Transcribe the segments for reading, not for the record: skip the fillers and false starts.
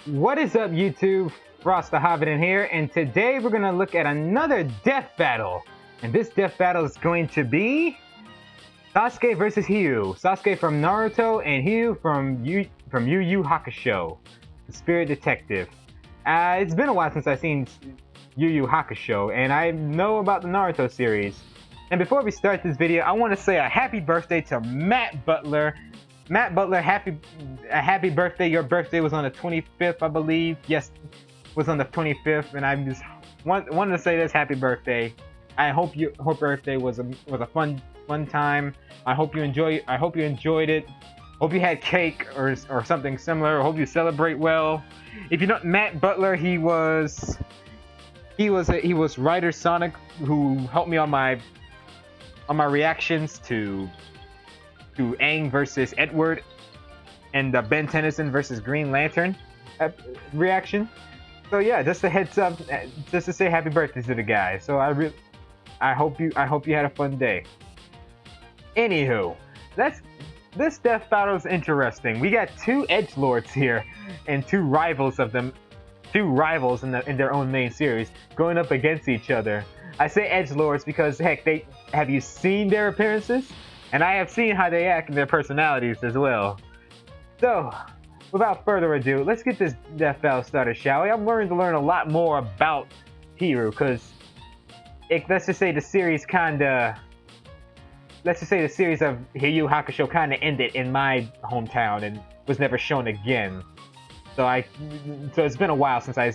What is up, YouTube? Frost the Hobidon here, and today we're gonna look at another death battle. And this death battle is going to be Sasuke versus Hiei. Sasuke from Naruto and Hiei from Yu Yu Hakusho, the Spirit Detective. It's been a while since I've seen Yu Yu Hakusho, and I know about the Naruto series. And before we start this video, I want to say a happy birthday to Matt Butler. Matt Butler, happy birthday. Your birthday was on the 25th, I believe. Yes, was on the 25th, and I just wanted to say this happy birthday. I hope your birthday was a fun time. I hope you enjoyed it. Hope you had cake or something similar. I hope you celebrate well. If you know Matt Butler, he was RaiderSonic, who helped me on my reactions to Aang versus Edward and the Ben Tennyson versus Green Lantern reaction. So yeah, just a heads up, just to say happy birthday to the guy. So I hope you had a fun day. Anywho, this death battle is interesting. We got two edgelords here and two rivals in their own main series going up against each other. I say edgelords because heck, have you seen their appearances? And I have seen how they act and their personalities as well. So, without further ado, let's get this death battle started, shall we? I'm learning to learn a lot more about Hiei, because let's just say the series of Yu Yu Hakusho kinda ended in my hometown and was never shown again. So it's been a while since I've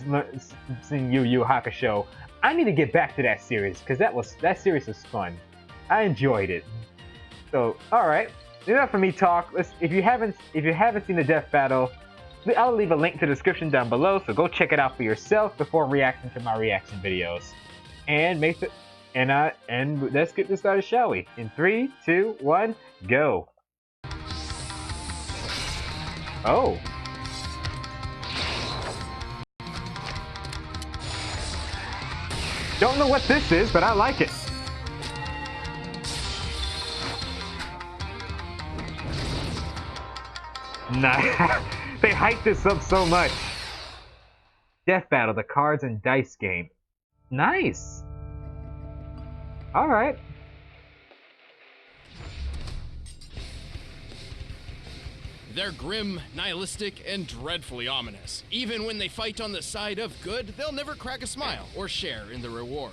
seen Yu Yu Hakusho. I need to get back to that series, because that series was fun. I enjoyed it. So, alright, enough for me talk. If you haven't seen the death battle, I'll leave a link to the description down below, so go check it out for yourself before reacting to my reaction videos. And let's get this started, shall we? In 3, 2, 1, go. Oh. Don't know what this is, but I like it. Nah, they hyped this up so much. Death battle, the cards and dice game. Nice. All right. They're grim, nihilistic, and dreadfully ominous. Even when they fight on the side of good, they'll never crack a smile or share in the reward.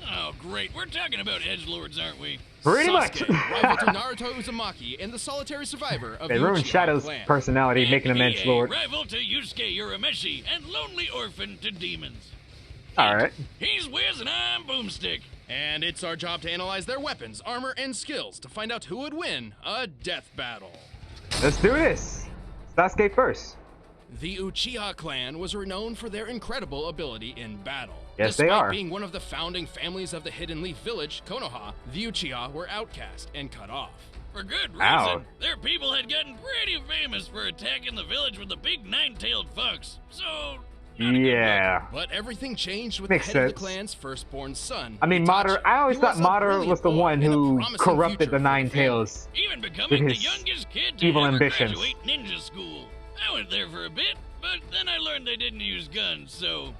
Oh, great. We're talking about edgelords, aren't we? Pretty Sasuke, much. rival to Naruto Uzumaki and the solitary survivor of They the ruined Uchiha Shadow's clan. personality, making him Hiei, edgelord. rival to Yusuke Urameshi and lonely orphan to demons. All right. He's Wiz and I'm Boomstick. And it's our job to analyze their weapons, armor, and skills to find out who would win a death battle. Let's do this. Sasuke first. The Uchiha clan was renowned for their incredible ability in battle. Yes, they Despite are. being one of the founding families of the Hidden Leaf Village, Konoha, the Uchiha were outcast and cut off. For good reason. Ow. Their people had gotten pretty famous for attacking the village with the big nine-tailed fox. So, not a good Yeah. look. But everything changed with Makes the head of sense. the clan's firstborn son. I mean, Itachi. I always He thought was a Madara brilliant was the boy one and a who promising corrupted future the for Nine family. Tails. Even becoming the his youngest kid to evil ever ambitions. graduate ninja school. I went there for a bit, but then I learned they didn't use guns, so,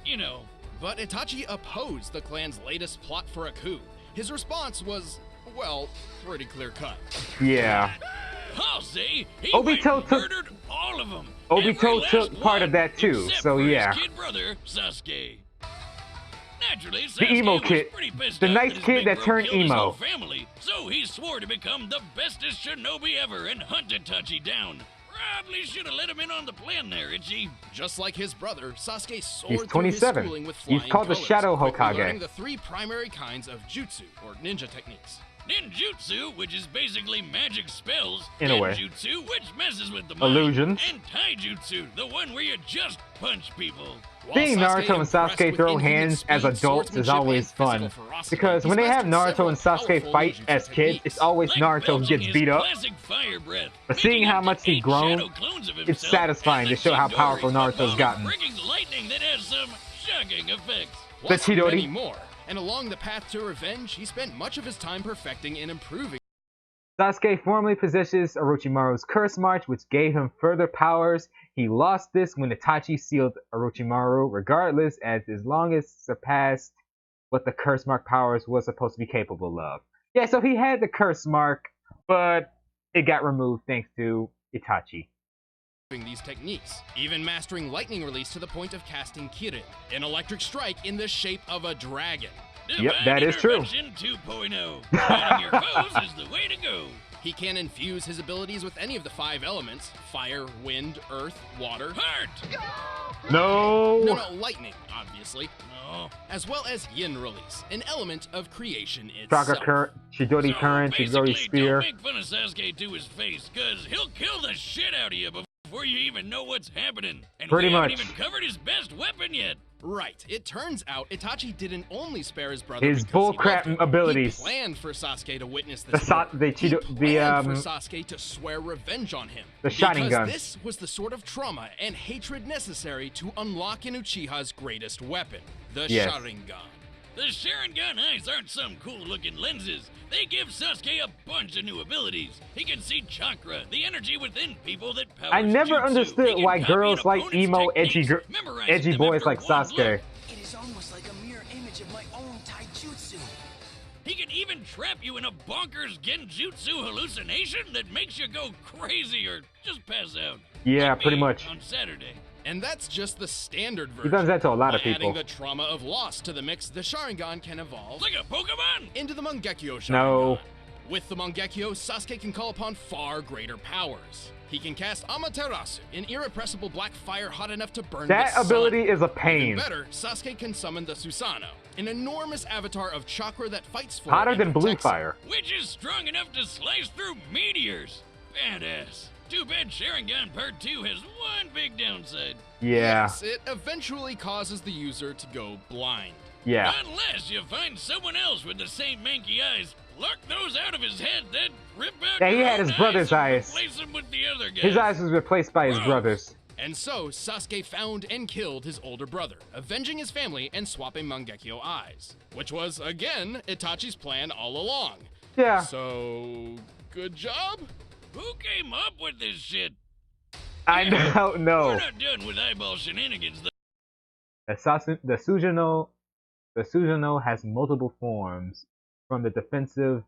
you know. But Itachi opposed the clan's latest plot for a coup. His response was, well, pretty clear-cut. Yeah. I'll say he Obito went and took- murdered all of them. Obito Every last took part of one, that too, except so for his yeah. kid brother, Sasuke. Naturally, Sasuke The emo was kid. pretty pissed The off nice his kid big that bro turned killed his emo. whole family, so he swore to become the bestest shinobi ever and hunt Itachi down. Probably should have let him in on the plan there, Ichi. Just like his brother, Sasuke soared He's through 27. his schooling with He's flying called the colors, Shadow quickly Hokage. learning the three primary kinds of jutsu, or ninja techniques. Ninjutsu, which is basically magic spells. In a way. Genjutsu, which messes with the mind. Illusions. And Taijutsu, the one where you just punch people. While Seeing Sasuke Naruto and impressed Sasuke with throw inhuman hands as speed, adults is swordsmanship, always and fun. physical ferocity, Because when they he's have mastered Naruto and several Sasuke powerful fight ninjutsu as kids, techniques. it's always Like Naruto who belching gets his beat up. classic fire breath, But seeing making how up much to he 8 grown, shadow clones of it's himself, satisfying to and show how Chidori, powerful a Naruto's ball of gotten. freaking lightning that has some shocking effects. Plus The Chidori. many more. And along the path to revenge, he spent much of his time perfecting and improving Sasuke formally possesses Orochimaru's Curse March, which gave him further powers. He lost this when Itachi sealed Orochimaru, regardless, as long as surpassed what the Curse Mark powers was supposed to be capable of. Yeah, so he had the Curse Mark, but it got removed thanks to Itachi. These techniques, even mastering lightning release to the point of casting Kirin, an electric strike in the shape of a dragon. Yep, that is true. 2.0. Fighting your foes is the way to go. He can infuse his abilities with any of the 5 elements: fire, wind, earth, water. Heart! No! No, lightning, obviously. No. As well as yin release, an element of creation itself. Chakra current, Chidori current, Chidori spear. Don't make fun of Sasuke to his face, cause he'll kill the shit out of you before you even know what's happening. And Pretty we much. haven't even covered his best weapon yet. Right. It turns out Itachi didn't only spare his brother His because he bullcrap loved him. abilities. He planned for Sasuke to witness The this. for Sasuke to swear revenge on him. The Sharingan. Because this was the sort of trauma and hatred necessary to unlock in Uchiha's greatest weapon, the Sharingan. The Sharingan eyes aren't some cool-looking lenses. They give Sasuke a bunch of new abilities. He can see chakra, the energy within people that powers I never jutsu. understood why girls like emo, edgy boys like Sasuke. It is almost like a mirror image of my own taijutsu. He can even trap you in a bonkers genjutsu hallucination that makes you go crazy or just pass out. Yeah, Like pretty me much. on Saturday. And that's just the standard version. He does that to a lot of By people. adding the trauma of loss to the mix, the Sharingan can evolve Like a Pokemon! into the Mangekyo Sharingan. No. With the Mangekyo, Sasuke can call upon far greater powers. He can cast Amaterasu, an irrepressible black fire hot enough to burn That the ability sun. is a Even pain. better, Sasuke can summon the Susanoo, an enormous avatar of chakra that fights for Hotter and than blue protects him. fire. Which is strong enough to slice through meteors. Badass. Too bad Sharingan Part 2 has one big downside. Yeah. Yes, it eventually causes the user to go blind. Yeah. Unless you find someone else with the same manky eyes, pluck those out of his head, then rip out Yeah, he your had own his brother's and eyes. replace them with the other guy. His eyes was replaced by his Gross. brother's. And so, Sasuke found and killed his older brother, avenging his family and swapping Mangekyo eyes. Which was, again, Itachi's plan all along. Yeah. So, good job? Who came up with this shit? I don't We're know. not done with eyeball shenanigans, though. The Susanoo has multiple forms, from the defensive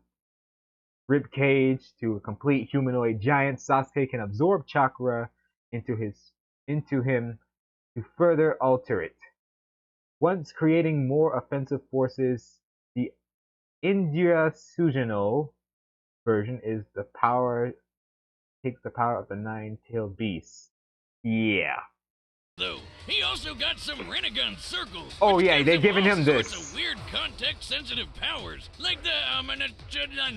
rib cage to a complete humanoid giant. Sasuke can absorb chakra into him to further alter it. Once creating more offensive forces, the Indra Susanoo version takes the power of the nine-tailed beast. Yeah. Though he also got some Renegon circles. Oh, which yeah, gives they're him giving all him sorts this. of weird context-sensitive powers, like the I'm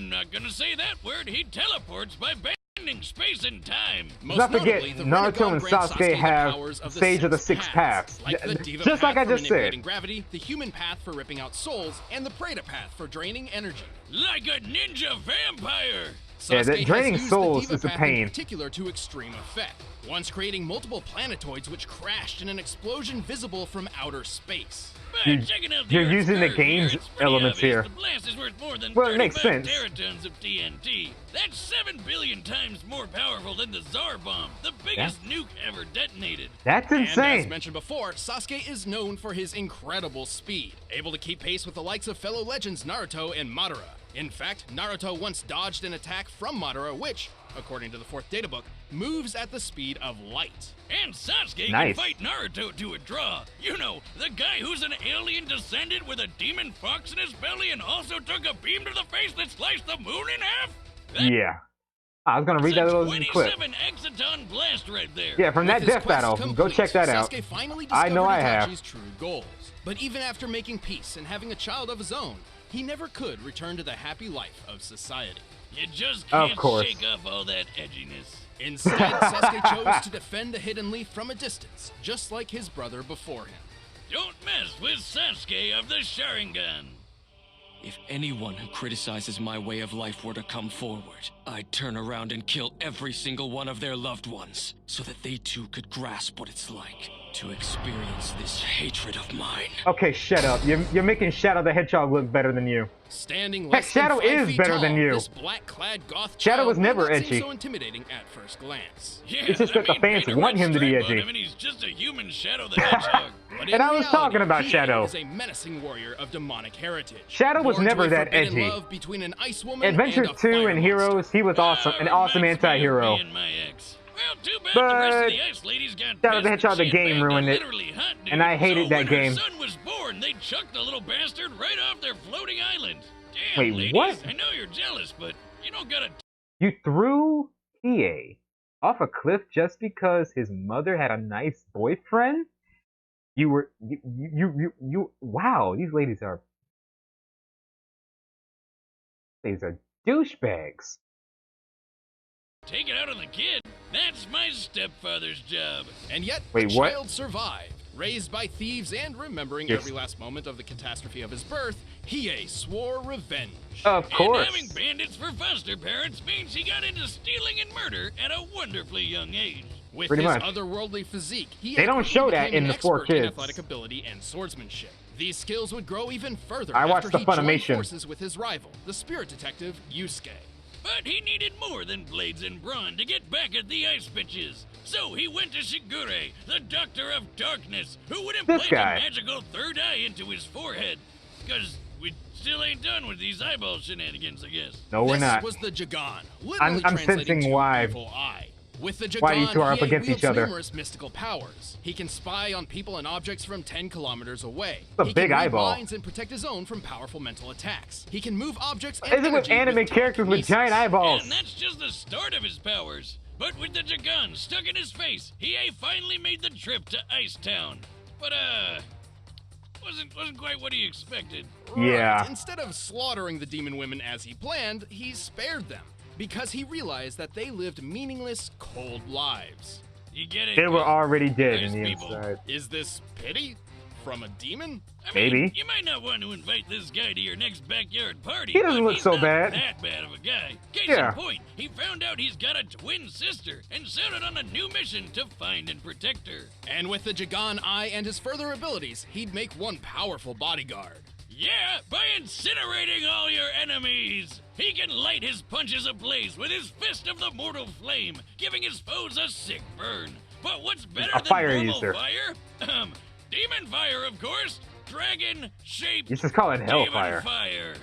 not gonna say that word. He teleports by bending space and time. Most Not forget, notably, the Naruto Rinnegan and grants Sasuke the have powers of Sage of the Six Paths. Like the Diva Just path like I for just manipulating said. gravity, the human path for ripping out souls, and the Preta path for draining energy. Like a ninja vampire. Yeah, that Sasuke draining has used souls the Diva is a path pain. in particular to extreme effect, once creating multiple planetoids which crashed in an explosion visible from outer space. But checking out the You're Earth's using the curve game's here, it's pretty elements obvious here. The blast is worth more than Well, it makes 35 sense. teratons of TNT. That's 7 billion times more powerful than the Tsar bomb, the biggest nuke ever detonated. That's And as insane. mentioned before, Sasuke is known for his incredible speed, able to keep pace with the likes of fellow legends Naruto and Madara. In fact, Naruto once dodged an attack from Madara which, according to the 4th databook, moves at the speed of light. And Sasuke Nice. can fight Naruto to a draw. You know, the guy who's an alien descendant with a demon fox in his belly and also took a beam to the face that sliced the moon in half? Yeah. I was gonna read that little clip. 27 exaton blast right there. Yeah, from With that his death quest battle. complete, Go check that out. Sasuke finally I know I discovered have. Itachi's true goals. But even after making peace and having a child of his own, he never could return to the happy life of society. You just Of can't course. shake off all that edginess. Instead, Sasuke chose to defend the Hidden Leaf from a distance, just like his brother before him. Don't mess with Sasuke of the Sharingan. If anyone who criticizes my way of life were to come forward, I'd turn around and kill every single one of their loved ones, so that they too could grasp what it's like. to experience this hatred of mine. Okay, shut up. You're making Shadow the Hedgehog look better than you. Standing Heck, less Shadow than 5 is feet better tall, than you. This black-clad goth Shadow was child never may not seem edgy. so intimidating at first glance. Yeah, It's just that the fans paint a want red him to be stripe on edgy. him and he's just a human Shadow the Hedgehog. But in And I was reality, talking about Hiei Shadow. is a menacing warrior of demonic heritage. Shadow was Born to never a that forbidden edgy. love between an ice woman Adventure and a 2 fire and monster. Heroes, he was awesome, an awesome Reminds me of anti-hero. me and my ex. Well, too bad the rest But of the ice ladies got Shadow the pissed Hedgehog, the and game shit ruined got it. literally hot, dude. And I hated So that when game. her son was born, they chucked the little bastard right off their floating island. Damn, Wait, ladies, what? I know you're jealous, but you don't gotta. You threw Hiei off a cliff just because his mother had a nice boyfriend? Wow, these ladies are douchebags. Take it out on the kid. That's my stepfather's job. And yet, Wait, the what? child survived. Raised by thieves and remembering Yes. every last moment of the catastrophe of his birth, Hiei swore revenge. Of course. And having bandits for foster parents means he got into stealing and murder at a wonderfully young age. With Pretty his much. otherworldly physique, Hiei They don't quickly show that became in an the 4 expert in Kids. athletic ability and swordsmanship. These skills would grow even further I watched after the he joined Funimation. forces with his rival, the spirit detective Yusuke. But he needed more than blades and brawn to get back at the ice bitches. So he went to Shigure, the Doctor of Darkness, who would implant guy. a magical third eye into his forehead. Because we still ain't done with these eyeball shenanigans, I guess. No, we're This not. was the Jagan, I'm literally translating sensing to why. evil eye. With the Jagan, Why you two are up Hiei against each wields other. numerous mystical powers. He can spy on people and objects from 10 kilometers away. It's a He big can read eyeball. minds and protect his own from powerful mental attacks. He can move objects and Is it with energy anime characters with telekinesis. giant eyeballs? And that's just the start of his powers. But with the Jagan stuck in his face, Hiei finally made the trip to Ice Town. But, wasn't quite what he expected. Yeah. Right. Instead of slaughtering the demon women as he planned, he spared them because he realized that they lived meaningless, cold lives. You get it? They were already dead Nice in the people. inside. Is this pity from a demon? I mean, Maybe. you might not want to invite this guy to your next backyard party. He doesn't but look he's so not bad. That bad of a guy. Case Yeah. in point, he found out he's got a twin sister and set out on a new mission to find and protect her. And with the Jagan Eye and his further abilities, he'd make one powerful bodyguard. Yeah, by incinerating all your enemies. He can light his punches ablaze with his fist of the mortal flame, giving his foes a sick burn. But what's better A than fire normal user. fire? Demon fire, of course. Dragon-shaped You should call it demon Hellfire. fire.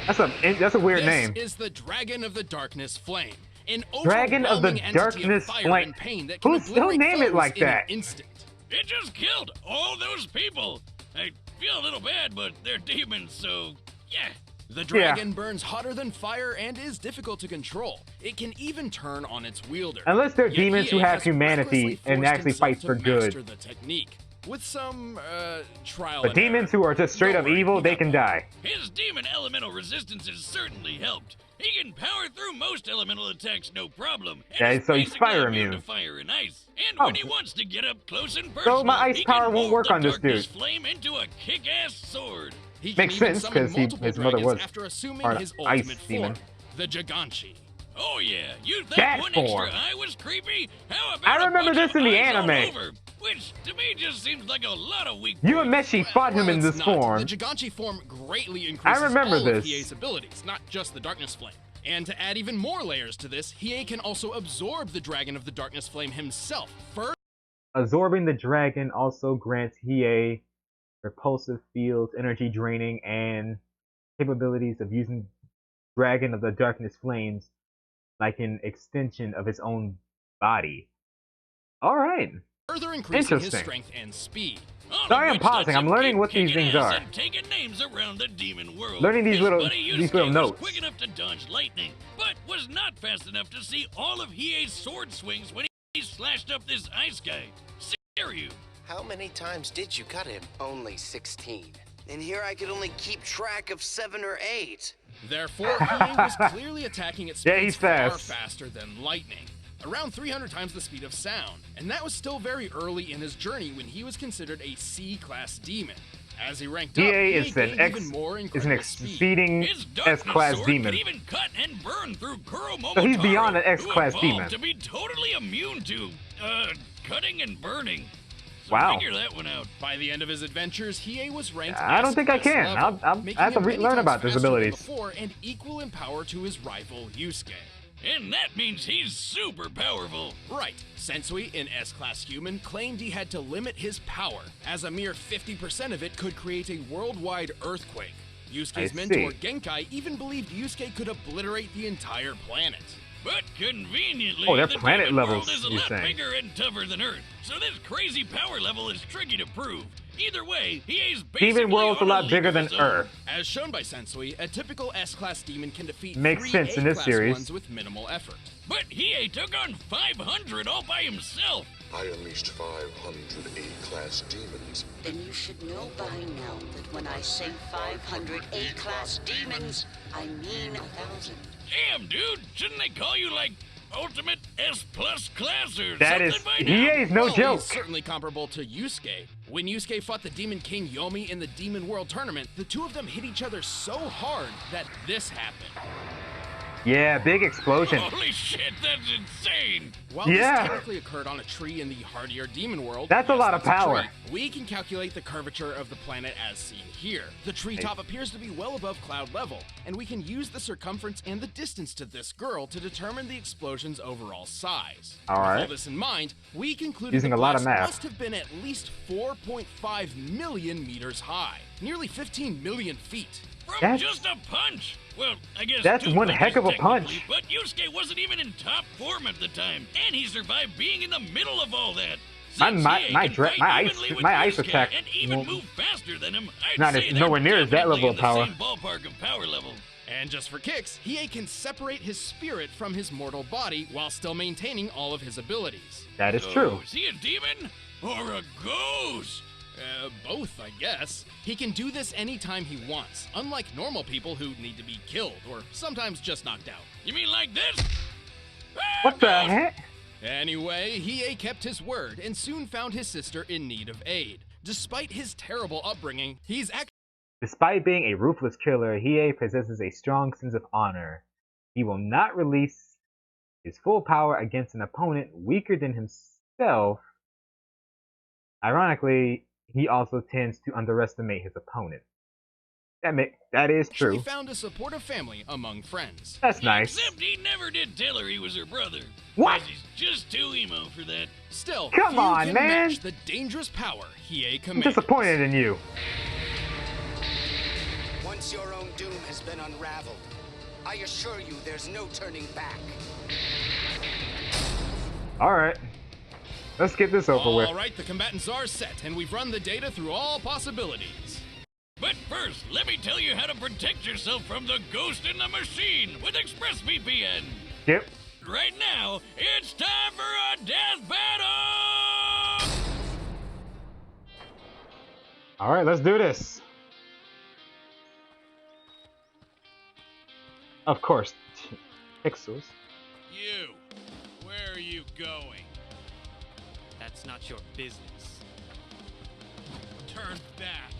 That's a weird This name. is the Dragon of the Darkness Flame. An Dragon of the overwhelming entity Darkness of fire Flame. and pain that can Who obliterate name it foes like in an that? instant. It just killed all those people. I feel a little bad, but they're demons, so yeah. The dragon burns hotter than fire and is difficult to control. It can even turn on its wielder. Unless they're Yet demons who Hiei have has humanity recklessly and forced actually himself fights to for good. master the technique. With some, trial But and demons error. who are just straight Don't up worry, evil, he they got can that. die. His demon elemental resistance has certainly helped. He can power through most elemental attacks no problem. And Yeah, is so he's basically fire immune immune. to fire and ice. And Oh. when he wants to get up close and personal, So my ice he power can won't mold work the on this darkness dude. flame into a kick-ass sword. He can Makes even sense, summon 'cause multiple his mother dragons was after assuming part of his ice ultimate demon. form, the Jaganshi. Oh yeah, you thought That one form. extra eye was creepy? How about I remember a bunch this of in the eyes all anime. over? Which to me just seems like a lot of weak You and points. Meshi fought him in Well, this it's not. form. The Jaganshi form greatly increases remember all this. of Hiei's abilities, not just the Darkness Flame. And to add even more layers to this, Hiei can also absorb the Dragon of the Darkness Flame himself. Absorbing the dragon also grants Hiei repulsive fields, energy draining, and capabilities of using Dragon of the Darkness Flames like an extension of his own body. Alright. Further increasing his Interesting. strength and speed. All of Sorry I'm which pausing, lets I'm him learning keep what these kicking things ass are. and taking names around the demon world. Learning these His little- buddy these little Yusuke notes. was quick enough to dodge lightning, but was not fast enough to see all of Hiei's sword swings when he slashed up this ice guy. Seryu. How many times did you cut him? Only 16. And here I could only keep track of 7 or 8. Therefore, Hiei was clearly attacking at Yeah, speeds he's far fast. faster than lightning. Around 300 times the speed of sound. And that was still very early in his journey when he was considered a C-class demon. As he ranked up, Hiei he is an gained even more is an incredible speed. exceeding His darkness S-class sword demon. could even cut and burn through Kuro Momotaro, So he's beyond an who S-class evolved demon. to be totally immune to, cutting and burning. So Wow. figure that one out. By the end of his adventures, Hiei was ranked I don't think I S-class can. level, I making have to him many learn times about his faster than abilities. before and equal in power to his rival Yusuke. And that means he's super powerful. Right. Sensui, an S-class human, claimed he had to limit his power, as a mere 50% of it could create a worldwide earthquake. Yusuke's I mentor, see. Genkai, even believed Yusuke could obliterate the entire planet. But conveniently, Oh, they're the planet demon levels, world is a you're lot saying. bigger and tougher than Earth, so this crazy power level is tricky to prove. Either way, Hiei's basically Demon world's a on lot league bigger of than his own. Earth. As shown by Sensui, a typical S-class demon can defeat Makes 3 sense in this A-class series. ones with minimal effort. But Hiei took on 500 all by himself. I unleashed 500 A-class demons. Then you should know by now that when I say 500 A-class demons, I mean 1,000. Damn, dude, shouldn't they call you like Ultimate S+ class or That something is by now? Hiei's no Well, joke. He's certainly comparable to Yusuke. When Yusuke fought the Demon King Yomi in the Demon World Tournament, the two of them hit each other so hard that this happened. Yeah, big explosion. Holy shit, that's insane! While Yeah. this technically occurred on a tree in the hardier Demon World, That's a lot of that's a power. tree, we can calculate the curvature of the planet as seen here. The treetop appears to be well above cloud level, and we can use the circumference and the distance to this girl to determine the explosion's overall size. All right. With all this in mind, we concluded Using the a lot of blast math. must have been at least 4.5 million meters high, nearly 15 million feet. From That's- just a punch! Well, I guess That's two one punches heck of a technically, punch. But Yusuke wasn't even in top form at the time, and he survived being in the middle of all that. My- Since my- Hiei my can dra- fight my ice- evenly with my ice Yusuke attack and even won't- move faster than him, I'd Not say as- they're nowhere near as that definitely level in of power. the same ballpark of power level. And just for kicks, Hiei can separate his spirit from his mortal body while still maintaining all of his abilities. That is So, true. Is he a demon or a ghost? Both, I guess. He can do this anytime he wants, unlike normal people who need to be killed or sometimes just knocked out. You mean like this? What the heck? Anyway, Hiei kept his word and soon found his sister in need of aid. Despite his terrible upbringing, he's actually Despite being a ruthless killer, Hiei possesses a strong sense of honor. He will not release his full power against an opponent weaker than himself. Ironically, he also tends to underestimate his opponent. That is true. found a supportive family among friends. That's nice. Except he never did tell her he was her brother. What? 'Cause he's just too emo for that. Still, Come few on, can man. match the dangerous power Hiei I'm commands. disappointed in you. Once your own doom has been unraveled, I assure you there's no turning back. Alright. Let's get this over with. All right, the combatants are set, and we've run the data through all possibilities. But first, let me tell you how to protect yourself from the ghost in the machine with ExpressVPN. Yep. Right now, it's time for a death battle! Alright, let's do this. Of course. Pixels. You, where are you going? That's not your business. Turn back.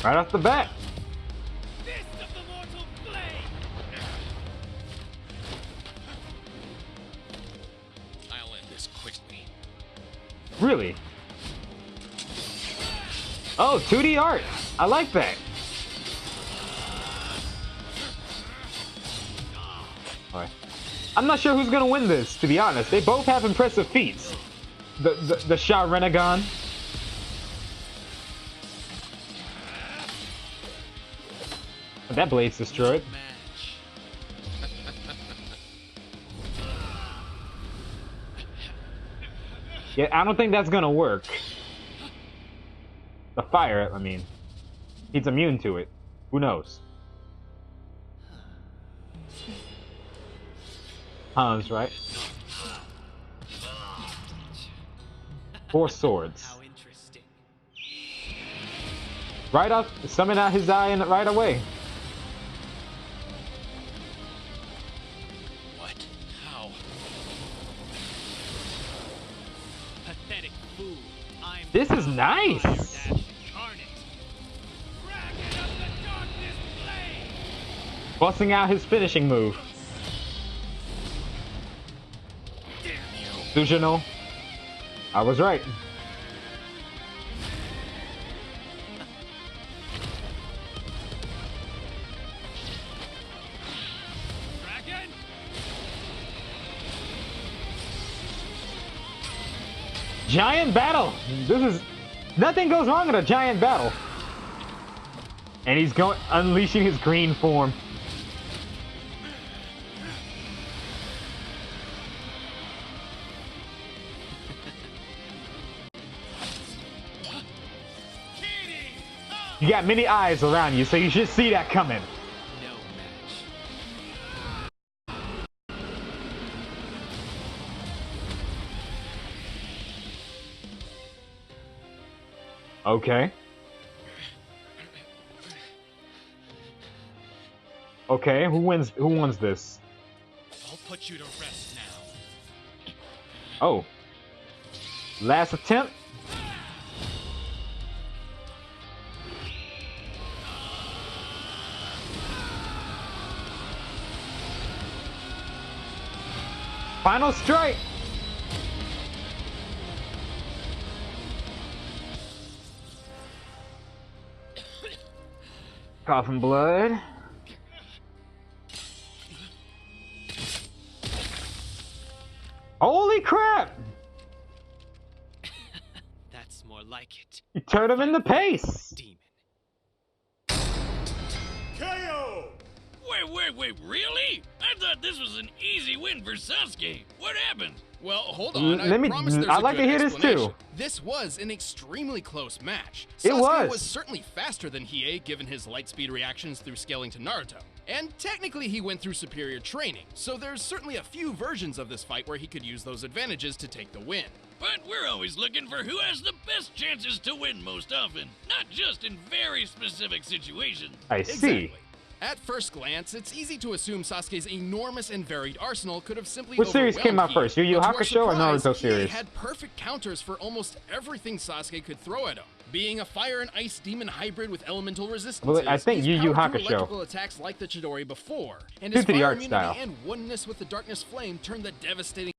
Right off the bat. Fist of the mortal blade! I'll end this quickly. Really? Oh, 2D art. I like that. Alright. I'm not sure who's gonna win this, to be honest. They both have impressive feats. The Shah Renegon. That blade's destroyed. Yeah, I don't think that's gonna work. The fire, I mean. He's immune to it. Who knows? Hans, right? 4 swords. How interesting. Right up, summon out his eye and right away. What? How? Pathetic fool. I'm This is nice. Busting out his finishing move. Sujino. I was right. Giant battle. This is nothing goes wrong in a giant battle. And he's going unleashing his green form. You got many eyes around you, so you should see that coming. No match. Okay. Okay, who wins this? I'll put you to rest now. Oh. Last attempt. Final strike. Coughing blood. Holy crap! That's more like it. You turned him into paste. Demon. Wait, really? I thought this was an easy win for Sasuke. What happened? Well, hold on. I'd like to hear this too. This was an extremely close match. It Sasuke was certainly faster than Hiei, given his light speed reactions through scaling to Naruto. And technically he went through superior training, so there's certainly a few versions of this fight where he could use those advantages to take the win. But we're always looking for who has the best chances to win most often, not just in very specific situations. I see. Exactly. At first glance, it's easy to assume Sasuke's enormous and varied arsenal could have simply Which series came out first, Yu Yu Hakusho or Naruto series? He had perfect counters for almost everything Sasuke could throw at him. Being a fire and ice demon hybrid with elemental resistance, well, I think Yu Yu Hakusho. Electrical attacks like the Chidori before, and his fire immunity and oneness with the darkness flame turned the devastating.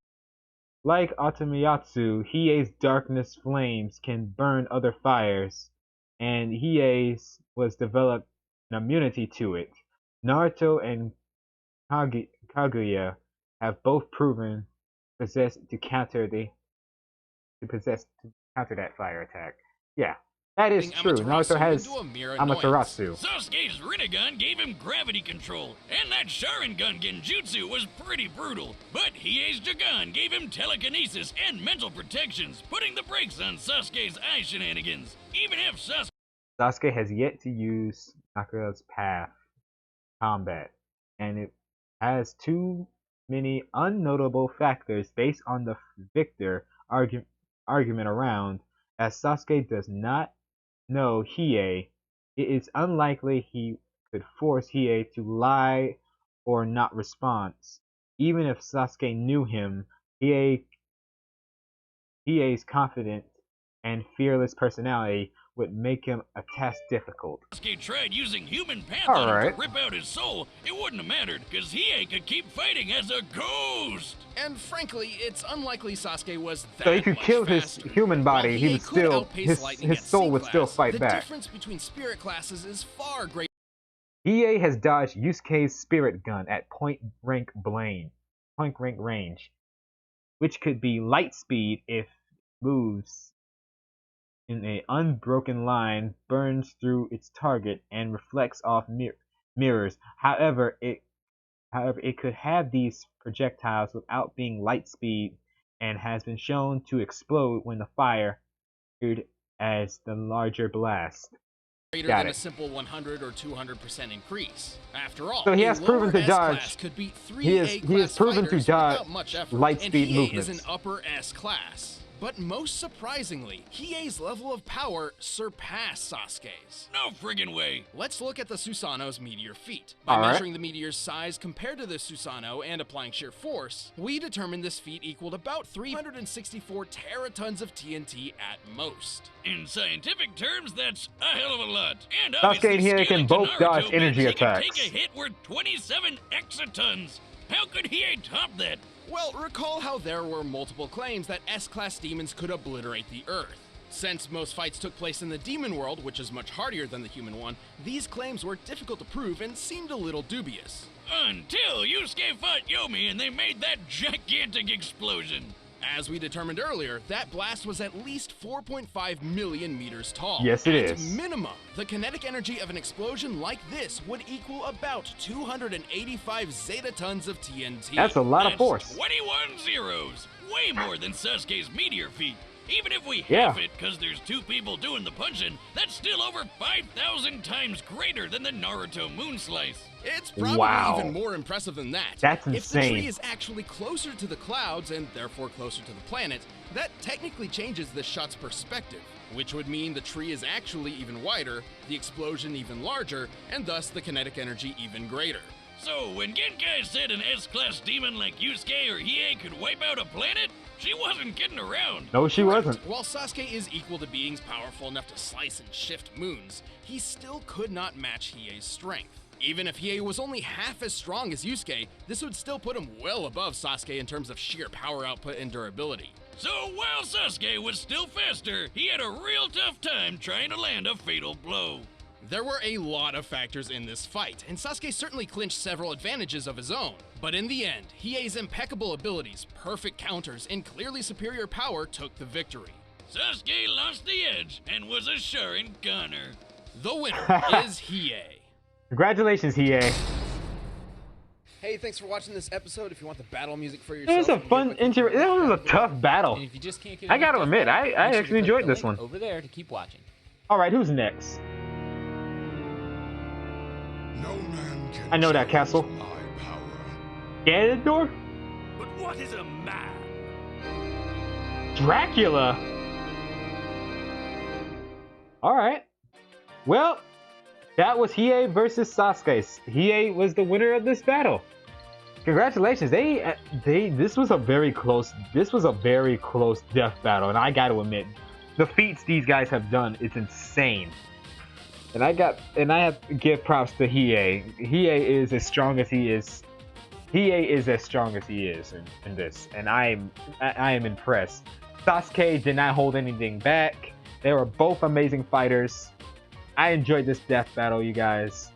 Like Otomiyatsu, Hiei's darkness flames can burn other fires, and Hiei's was developed an immunity to it. Naruto and Kaguya have both proven possessed to counter that fire attack. Yeah, that is true. Naruto has Amaterasu. Sasuke's Rinnegan gave him gravity control, and that Sharingan Genjutsu was pretty brutal. But Hiei's Jagan gave him telekinesis and mental protections, putting the brakes on Sasuke's eye shenanigans. Even if Sasuke has yet to use Sakura's path combat, and it has too many unnotable factors based on the victor argument around. As Sasuke does not know Hiei, it is unlikely he could force Hiei to lie or not respond. Even if Sasuke knew him, Hiei's confident and fearless personality would make him a task difficult. Sasuke tried using human path on him to rip out his soul, it wouldn't have mattered, because Hiei could keep fighting as a ghost! And frankly, it's unlikely Sasuke was that so he could kill his human body, he would still, his soul would still fight back. The difference between spirit classes is far greater. Hiei has dodged Yusuke's spirit gun at point rank range, which could be light speed if it moves in an unbroken line, burns through its target, and reflects off mirrors. However, it could have these projectiles without being light speed, and has been shown to explode when the fire as the larger blast. Greater than a simple 100 or 200% increase. After all, so he has proven to dodge. Could beat 3 he has proven to dodge light speed movements. Is an upper S class. But most surprisingly, Hiei's level of power surpassed Sasuke's. No friggin' way. Let's look at the Susanoo's meteor feat. By measuring the meteor's size compared to the Susanoo and applying sheer force, we determined this feat equaled about 364 teratons of TNT at most. In scientific terms, that's a hell of a lot. And Sasuke and Hiei can both dodge energy attacks. He can take a hit worth 27 exatons. How could Hiei top that? Well, recall how there were multiple claims that S-class demons could obliterate the Earth. Since most fights took place in the demon world, which is much hardier than the human one, these claims were difficult to prove and seemed a little dubious. Until Yusuke fought Yomi and they made that gigantic explosion. As we determined earlier, that blast was at least 4.5 million meters tall. Yes, it is. At minimum, the kinetic energy of an explosion like this would equal about 285 zetatons of TNT. That's a lot of force. 21 zeros. Way more than Sasuke's meteor feat. Even if we Yeah. half it, because there's two people doing the punching, that's still over 5,000 times greater than the Naruto moon slice. It's probably Wow. even more impressive than that. That's If the insane. tree is actually closer to the clouds and therefore closer to the planet, that technically changes the shot's perspective, which would mean the tree is actually even wider, the explosion even larger, and thus the kinetic energy even greater. So when Genkai said an S-class demon like Yusuke or Hiei could wipe out a planet, she wasn't kidding around. No, she wasn't. While Sasuke is equal to beings powerful enough to slice and shift moons, he still could not match Hiei's strength. Even if Hiei was only half as strong as Yusuke, this would still put him well above Sasuke in terms of sheer power output and durability. So while Sasuke was still faster, he had a real tough time trying to land a fatal blow. There were a lot of factors in this fight, and Sasuke certainly clinched several advantages of his own. But in the end, Hiei's impeccable abilities, perfect counters, and clearly superior power took the victory. Sasuke lost the edge and was a Sharin gunner. The winner is Hiei. Congratulations, Hiei. Hey, thanks for watching this episode. If you want the battle music for It yourself, was a fun, it was a tough battle. And if you just can't get I gotta enough admit, battle, I make sure actually to click enjoyed the this link one. over there to keep watching. All right, who's next? No man can I know that castle. challenge my power. Ganondorf? But what is a man? Dracula? Alright. Well, that was Hiei versus Sasuke. Hiei was the winner of this battle. Congratulations. This was a very close death battle, and I gotta admit, the feats these guys have done is insane. And I have to give props to Hiei. Hiei is as strong as he is. Hiei is as strong as he is in this, and I am impressed. Sasuke did not hold anything back. They were both amazing fighters. I enjoyed this death battle, you guys.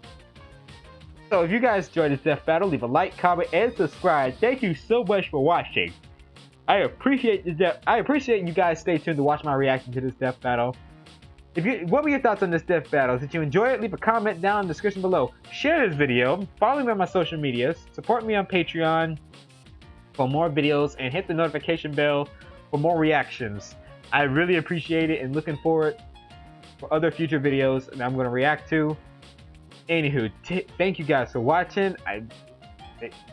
So if you guys enjoyed this death battle, leave a like, comment, and subscribe. Thank you so much for watching. I appreciate you guys stay tuned to watch my reaction to this death battle. What were your thoughts on this death battle? Did you enjoy it? Leave a comment down in the description below. Share this video. Follow me on my social medias. Support me on Patreon for more videos, and hit the notification bell for more reactions. I really appreciate it, and looking forward for other future videos that I'm going to react to. Anywho, thank you guys for watching.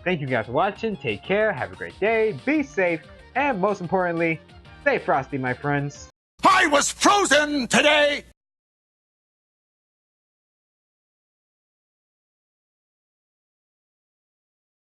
Thank you guys for watching. Take care. Have a great day. Be safe. And most importantly, stay frosty, my friends. I was frozen today!